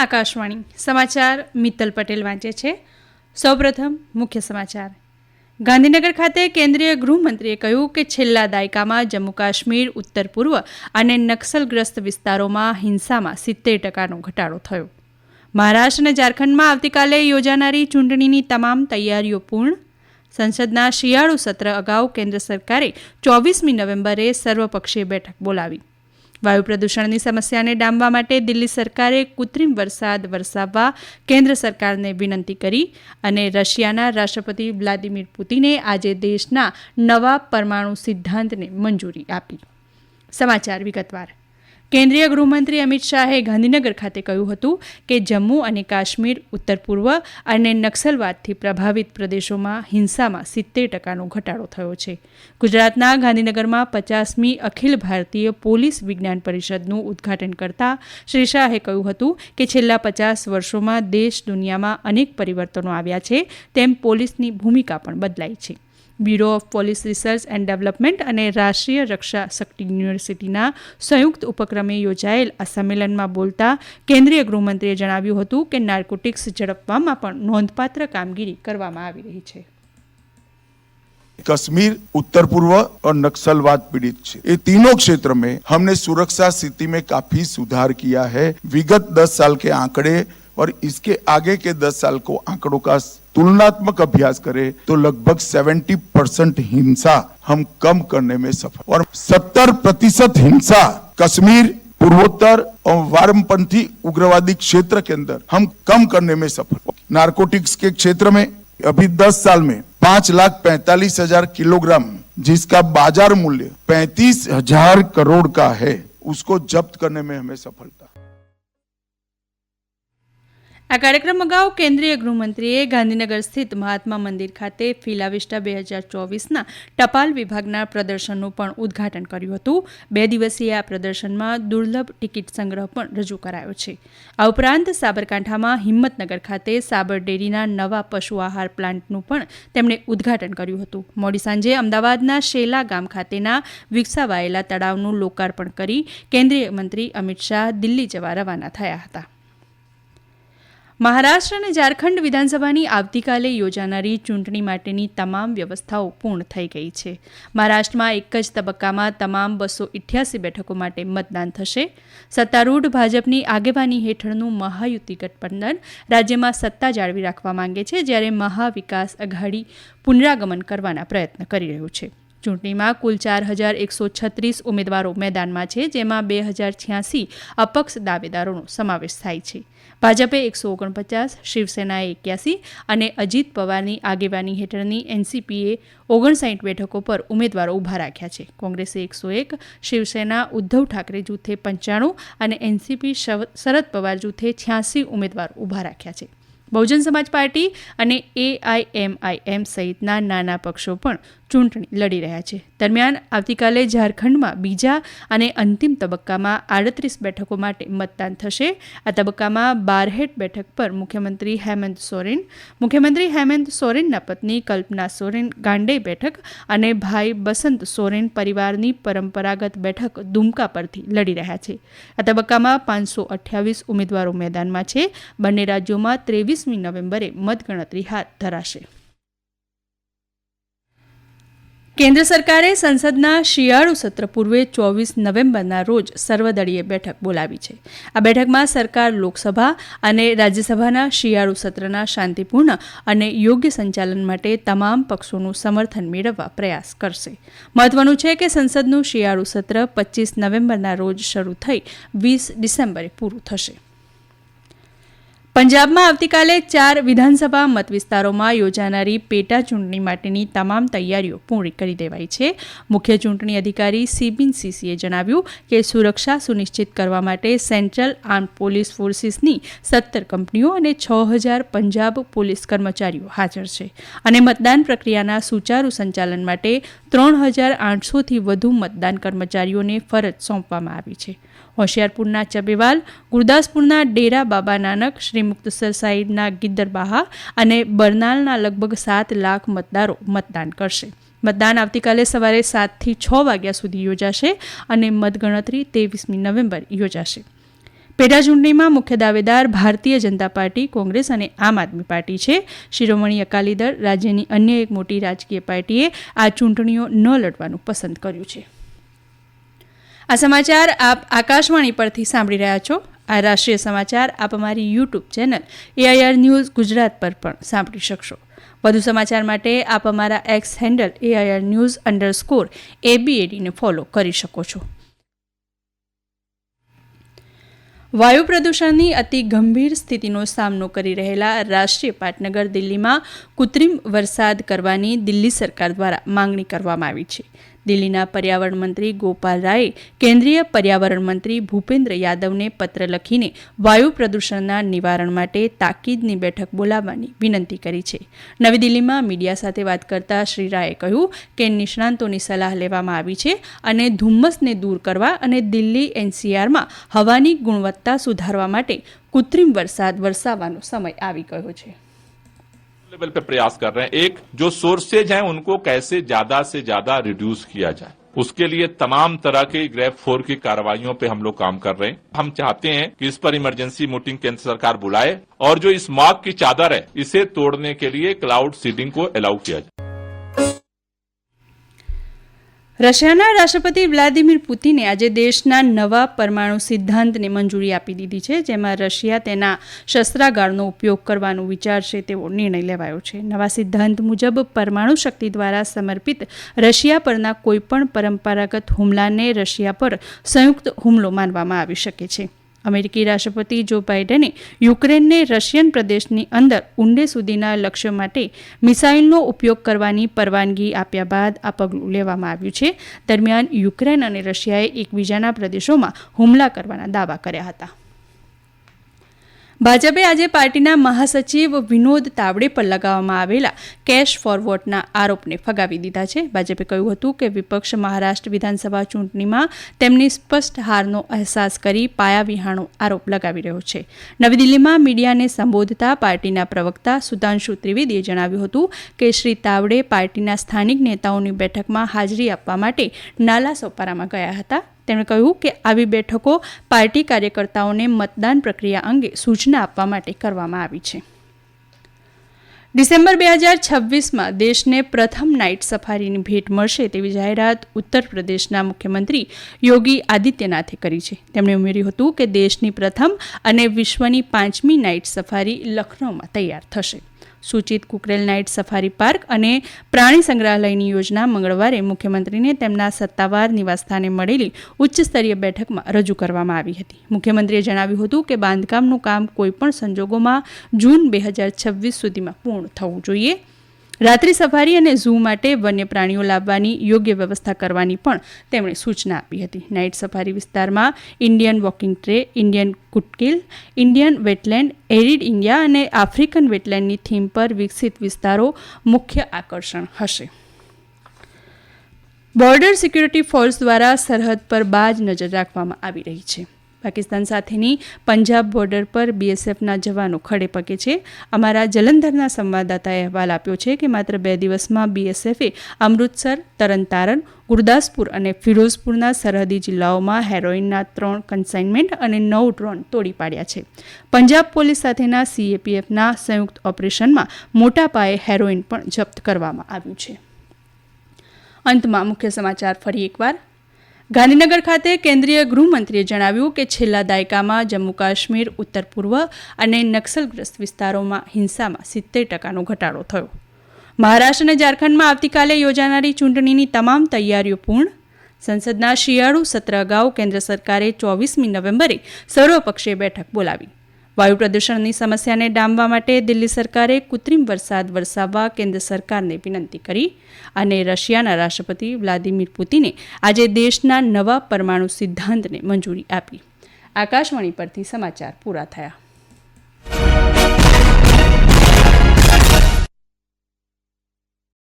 આકાશવાણી સમાચાર મિત્તલ પટેલ વાંચે છે. સૌપ્રથમ મુખ્ય સમાચાર. ગાંધીનગર ખાતે કેન્દ્રીય ગૃહમંત્રીએ કહ્યું કે છેલ્લા દાયકામાં જમ્મુ કાશ્મીર, ઉત્તર પૂર્વ અને નક્સલગ્રસ્ત વિસ્તારોમાં હિંસામાં 70% ઘટાડો થયો. મહારાષ્ટ્ર અને ઝારખંડમાં આવતીકાલે યોજાનારી ચૂંટણીની તમામ તૈયારીઓ પૂર્ણ. સંસદના શિયાળુ સત્ર અગાઉ કેન્દ્ર સરકારે 24મી નવેમ્બરે સર્વપક્ષીય બેઠક બોલાવી. વાયુ પ્રદૂષણની સમસ્યાને ડામવા માટે દિલ્હી સરકારે કૃત્રિમ વરસાદ વરસાવવા કેન્દ્ર સરકારને વિનંતી કરી. અને રશિયાના રાષ્ટ્રપતિ વ્લાદિમીર પુતિને આજે દેશના નવા પરમાણુ સિદ્ધાંતને મંજૂરી આપી. સમાચાર વિગતવાર. કેન્દ્રીય ગૃહમંત્રી અમિત શાહે ગાંધીનગર ખાતે કહ્યું હતું કે જમ્મુ અને કાશ્મીર, ઉત્તર પૂર્વ અને નક્સલવાદથી પ્રભાવિત પ્રદેશોમાં હિંસામાં 70% ઘટાડો થયો છે. ગુજરાતના ગાંધીનગરમાં 50મી અખિલ ભારતીય પોલીસ વિજ્ઞાન પરિષદનું ઉદ્ઘાટન કરતા શ્રી શાહે કહ્યું હતું કે છેલ્લા 50 વર્ષોમાં દેશ દુનિયામાં અનેક પરિવર્તનો આવ્યા છે, તેમ પોલીસની ભૂમિકા પણ બદલાઈ છે. Bureau of police research and development અને રાષ્ટ્રીય રક્ષા શક્તિ યુનિવર્સિટીના સંયુક્ત ઉપક્રમે યોજાયેલ આ સંમેલનમાં બોલતા કેન્દ્રીય ગૃહમંત્રીએ જણાવ્યું હતું કે નાર્કોટિક્સ ઝડપવામાં પણ નોંધપાત્ર કામગીરી કરવામાં આવી રહી છે. कश्मीर, उत्तर पूर्व और नक्सलवाद पीड़ित है। ये तीनों क्षेत्र में हमने सुरक्षा स्थिति में काफी सुधार किया है। विगत 10 साल के आंकड़े और इसके आगे के 10 साल को आंकड़ों का तुलनात्मक अभ्यास करें तो लगभग 70% हिंसा हम कम करने में सफल और 70% हिंसा कश्मीर, पूर्वोत्तर और वामपंथी उग्रवादी क्षेत्र के अंदर हम कम करने में सफल. नारकोटिक्स के क्षेत्र में अभी 10 साल में 5,45,000 किलोग्राम जिसका बाजार मूल्य 35,000 करोड़ का है, उसको जब्त करने में हमें सफलता. આ કાર્યક્રમ અગાઉ કેન્દ્રીય ગૃહમંત્રીએ ગાંધીનગર સ્થિત મહાત્મા મંદિર ખાતે ફિલાવિસ્ટા 2024ના ટપાલ વિભાગના પ્રદર્શનનું પણ ઉદ્ઘાટન કર્યું હતું. 2 દિવસીય આ પ્રદર્શનમાં દુર્લભ ટિકિટ સંગ્રહ પણ રજૂ કરાયો છે. આ ઉપરાંત સાબરકાંઠામાં હિંમતનગર ખાતે સાબર ડેરીના નવા પશુ આહાર પ્લાન્ટનું પણ તેમણે ઉદ્ઘાટન કર્યું હતું. મોડી સાંજે અમદાવાદના શેલા ગામ ખાતેના વિકસાવાયેલા તળાવનું લોકાર્પણ કરી કેન્દ્રીય મંત્રી અમિત શાહ દિલ્હી જવા રવાના થયા હતા. મહારાષ્ટ્ર અને ઝારખંડ વિધાનસભાની આવતીકાલે યોજાનારી ચૂંટણી માટેની તમામ વ્યવસ્થાઓ પૂર્ણ થઈ ગઈ છે. મહારાષ્ટ્રમાં એક જ તબક્કામાં તમામ 288 બેઠકો માટે મતદાન થશે. સત્તારૂઢ ભાજપની આગેવાની હેઠળનું મહાયુતિ ગઠબંધન રાજ્યમાં સત્તા જાળવી રાખવા માંગે છે, જ્યારે મહાવિકાસ અઘાડી પુનરાગમન કરવાના પ્રયત્ન કરી રહ્યું છે. ચૂંટણીમાં કુલ 4,136 ઉમેદવારો મેદાનમાં છે, જેમાં 2,086 અપક્ષ દાવેદારોનો સમાવેશ થાય છે. ભાજપે 149, શિવસેનાએ 81 અને અજીત પવારની આગેવાની હેઠળની એનસીપીએ 59 બેઠકો પર ઉમેદવારો ઊભા રાખ્યા છે. કોંગ્રેસે 101, શિવસેના ઉદ્ધવ ઠાકરે જૂથે 95 અને એનસીપી શરદ પવાર જૂથે 86 ઉમેદવારો ઊભા રાખ્યા છે. બહુજન સમાજ પાર્ટી અને એઆઈએમઆઈએમ સહિતના નાના પક્ષો પણ ચૂંટણી લડી રહ્યા છે. દરમિયાન આવતીકાલે ઝારખંડમાં બીજા અને અંતિમ તબક્કામાં 38 બેઠકો માટે મતદાન થશે. આ તબક્કામાં બારહેટ બેઠક પર મુખ્યમંત્રી હેમંત સોરેનના પત્ની કલ્પના સોરેન ગાંડે બેઠક અને ભાઈ બસંત સોરેન પરિવારની પરંપરાગત બેઠક દુમકા પરથી લડી રહ્યા છે. આ તબક્કામાં 528 ઉમેદવારો મેદાનમાં છે. બંને રાજ્યોમાં 23મી નવેમ્બરે મતગણતરી હાથ ધરાશે. કેન્દ્ર સરકારે સંસદના શિયાળુ સત્ર પૂર્વે 24 નવેમ્બરના રોજ સર્વદળીય બેઠક બોલાવી છે. આ બેઠકમાં સરકાર લોકસભા અને રાજ્યસભાના શિયાળુ સત્રના શાંતિપૂર્ણ અને યોગ્ય સંચાલન માટે તમામ પક્ષોનું સમર્થન મેળવવા પ્રયાસ કરશે. મહત્વનું છે કે સંસદનું શિયાળુ સત્ર 25 નવેમ્બરના રોજ શરૂ થઈ 20 ડિસેમ્બરે પૂરું થશે. પંજાબમાં આવતીકાલે 4 વિધાનસભા મતવિસ્તારોમાં યોજાનારી પેટા ચૂંટણી માટેની તમામ તૈયારીઓ પૂરી કરી દેવાઈ છે. મુખ્ય ચૂંટણી અધિકારી સીબીન સીસીએ જણાવ્યું કે સુરક્ષા સુનિશ્ચિત કરવા માટે સેન્ટ્રલ આર્મ્ડ પોલીસ ફોર્સિસની 17 કંપનીઓ અને 6,000 પંજાબ પોલીસ કર્મચારીઓ હાજર છે અને મતદાન પ્રક્રિયાના સુચારુ સંચાલન માટે 3,800થી વધુ મતદાન કર્મચારીઓને ફરજ સોંપવામાં આવી છે. હોશિયારપુરના ચબેવાલ, ગુરદાસપુરના ડેરા બાબા નાનક, શ્રી મુક્તસર સાહિબના ગિદ્દરબાહા અને બરનાલના લગભગ 7 લાખ મતદારો મતદાન કરશે. મતદાન આવતીકાલે સવારે 7 થી 6 વાગ્યા સુધી યોજાશે અને મતગણતરી 23મી નવેમ્બર યોજાશે. પેટા ચૂંટણીમાં મુખ્ય દાવેદાર ભારતીય જનતા પાર્ટી, કોંગ્રેસ અને આમ આદમી પાર્ટી છે. શિરોમણી અકાલી દળ, રાજ્યની અન્ય એક મોટી રાજકીય પાર્ટીએ આ ચૂંટણીઓ ન લડવાનું પસંદ કર્યું છે. આ સમાચાર આપ આકાશવાણી પરથી સાંભળી રહ્યા છો. આ રાષ્ટ્રીય સમાચાર આપ અમારી YouTube channel AIR news Gujarat પર પણ સાંભળી શકશો. વધુ સમાચાર માટે આપ અમારા એક્સ હેન્ડલ AIR_news_ABAD ને ફોલો કરી શકો છો. વાયુ પ્રદૂષણની અતિ ગંભીર સ્થિતિનો સામનો કરી રહેલા રાષ્ટ્રીય પાટનગર દિલ્હીમાં કૃત્રિમ વરસાદ કરવાની દિલ્હી સરકાર દ્વારા માંગણી કરવામાં આવી છે. દિલ્હીના પર્યાવરણ મંત્રી ગોપાલ રાયે કેન્દ્રીય પર્યાવરણ મંત્રી ભૂપેન્દ્ર યાદવને પત્ર લખીને વાયુ પ્રદૂષણના નિવારણ માટે તાકીદની બેઠક બોલાવવાની વિનંતી કરી છે. નવી દિલ્હીમાં મીડિયા સાથે વાત કરતા શ્રી રાયે કહ્યું કે નિષ્ણાંતોની સલાહ લેવામાં આવી છે અને ધુમ્મસને દૂર કરવા અને દિલ્હી NCRમાં હવાની ગુણવત્તા સુધારવા માટે કૃત્રિમ વરસાદ વરસાવવાનો સમય આવી ગયો છે. लेवल पे प्रयास कर रहे हैं. एक जो सोर्सेज हैं उनको कैसे ज्यादा से ज्यादा रिड्यूस किया जाए, उसके लिए तमाम तरह के ग्रेफ 4 की कार्रवाइयों पे हम लोग काम कर रहे हैं. हम चाहते हैं कि इस पर इमरजेंसी मीटिंग केंद्र सरकार बुलाए और जो इस स्मॉग की चादर है इसे तोड़ने के लिए क्लाउड सीडिंग को अलाउ किया जाए. રશિયાના રાષ્ટ્રપતિ વ્લાદિમીર પુતિને આજે દેશના નવા પરમાણુ સિદ્ધાંતને મંજૂરી આપી દીધી છે, જેમાં રશિયા તેના શસ્ત્રાગારનો ઉપયોગ કરવાનું વિચારશે તેવો નિર્ણય લેવાયો છે. નવા સિદ્ધાંત મુજબ પરમાણુ શક્તિ દ્વારા સમર્પિત રશિયા પરના કોઈપણ પરંપરાગત હુમલાને રશિયા પર સંયુક્ત હુમલો માનવામાં આવી શકે છે. અમેરિકી રાષ્ટ્રપતિ જો બાઇડને યુક્રેનને રશિયન પ્રદેશની અંદર ઊંડે સુધીના લક્ષ્ય માટે મિસાઇલનો ઉપયોગ કરવાની પરવાનગી આપ્યા બાદ આ પગલું લેવામાં આવ્યું છે. દરમિયાન યુક્રેન અને રશિયાએ એકબીજાના પ્રદેશોમાં હુમલા કરવાના દાવા કર્યા હતા. ભાજપે આજે પાર્ટીના મહાસચિવ વિનોદ તાવડે પર લગાવવામાં આવેલા કેશ ફોર વોટના આરોપને ફગાવી દીધા છે. ભાજપે કહ્યું હતું કે વિપક્ષ મહારાષ્ટ્ર વિધાનસભા ચૂંટણીમાં તેમની સ્પષ્ટ હારનો અહેસાસ કરી પાયાવિહાણો આરોપ લગાવી રહ્યો છે. નવી દિલ્હીમાં મીડિયાને સંબોધતા પાર્ટીના પ્રવક્તા સુધાંશુ ત્રિવેદીએ જણાવ્યું હતું કે શ્રી તાવડે પાર્ટીના સ્થાનિક નેતાઓની બેઠકમાં હાજરી આપવા માટે નાલાસોપારામાં ગયા હતા. તેમણે કહ્યું કે આવી બેઠકો પાર્ટી કાર્યકર્તાઓને મતદાન પ્રક્રિયા અંગે સૂચના આપવા માટે કરવામાં આવી છે. ડિસેમ્બર 2026માં દેશને પ્રથમ નાઇટ સફારીની ભેટ મળશે તેવી જાહેરાત ઉત્તર પ્રદેશના મુખ્યમંત્રી યોગી આદિત્યનાથે કરી છે. તેમણે ઉમેર્યું હતું કે દેશની પ્રથમ અને વિશ્વની 5મી નાઇટ સફારી લખનૌમાં તૈયાર થશે. સૂચિત કુકરેલ નાઇટ સફારી પાર્ક અને પ્રાણી સંગ્રહાલયની યોજના મંગળવારે મુખ્યમંત્રીને તેમના સત્તાવાર નિવાસસ્થાને મળેલી ઉચ્ચસ્તરીય બેઠકમાં રજૂ કરવામાં આવી હતી. મુખ્યમંત્રીએ જણાવ્યું હતું કે બાંધકામનું કામ કોઈપણ સંજોગોમાં જૂન 2026 સુધીમાં પૂર્ણ થવું જોઈએ. રાત્રિ સફારી અને ઝૂ માટે વન્ય પ્રાણીઓ લાવવાની યોગ્ય વ્યવસ્થા કરવાની પણ તેમણે સૂચના આપી હતી. નાઇટ સફારી વિસ્તારમાં ઇન્ડિયન વોકિંગ ટ્રે, ઇન્ડિયન કુટકિલ, ઇન્ડિયન વેટલેન્ડ, એરિડ ઇન્ડિયા અને આફ્રિકન વેટલેન્ડની થીમ પર વિકસિત વિસ્તારો મુખ્ય આકર્ષણ હશે. બોર્ડર સિક્યુરિટી ફોર્સ દ્વારા સરહદ પર બાજ નજર રાખવામાં આવી રહી છે. પાકિસ્તાન સાથેની પંજાબ બોર્ડર પર BSFના જવાનો ખડે પગે છે. અમારા જલંધરના સંવાદદાતાએ અહેવાલ આપ્યો છે કે માત્ર 2 દિવસમાં BSFએ અમૃતસર, તરનતારન, ગુરદાસપુર અને ફિરોઝપુરના સરહદી જિલ્લાઓમાં હેરોઇનના 3 કન્સાઇનમેન્ટ અને 9 ડ્રોન તોડી પાડ્યા છે. પંજાબ પોલીસ સાથેના CAPFના સંયુક્ત ઓપરેશનમાં મોટા પાયે હેરોઇન પણ જપ્ત કરવામાં આવ્યું છે. અંતમાં મુખ્ય સમાચાર ફરી એકવાર. ગાંધીનગર ખાતે કેન્દ્રીય ગૃહમંત્રીએ જણાવ્યું કે છેલ્લા દાયકામાં જમ્મુ કાશ્મીર, ઉત્તર પૂર્વ અને નક્સલગ્રસ્ત વિસ્તારોમાં હિંસામાં 70% ઘટાડો થયો. મહારાષ્ટ્ર અને ઝારખંડમાં આવતીકાલે યોજાનારી ચૂંટણીની તમામ તૈયારીઓ પૂર્ણ. સંસદના શિયાળુ સત્ર અગાઉ કેન્દ્ર સરકારે 24મી નવેમ્બરે સર્વપક્ષીય બેઠક બોલાવી. વાયુ પ્રદૂષણની સમસ્યાને ડામવા માટે દિલ્હી સરકારે કૃત્રિમ વરસાદ વરસાવવા કેન્દ્ર સરકારને વિનંતી કરી. અને રશિયાના રાષ્ટ્રપતિ વ્લાદિમીર પુતિને આજે દેશના નવા પરમાણુ સિદ્ધાંતને મંજૂરી આપી. આકાશવાણી પરથી સમાચાર પૂરા થયા.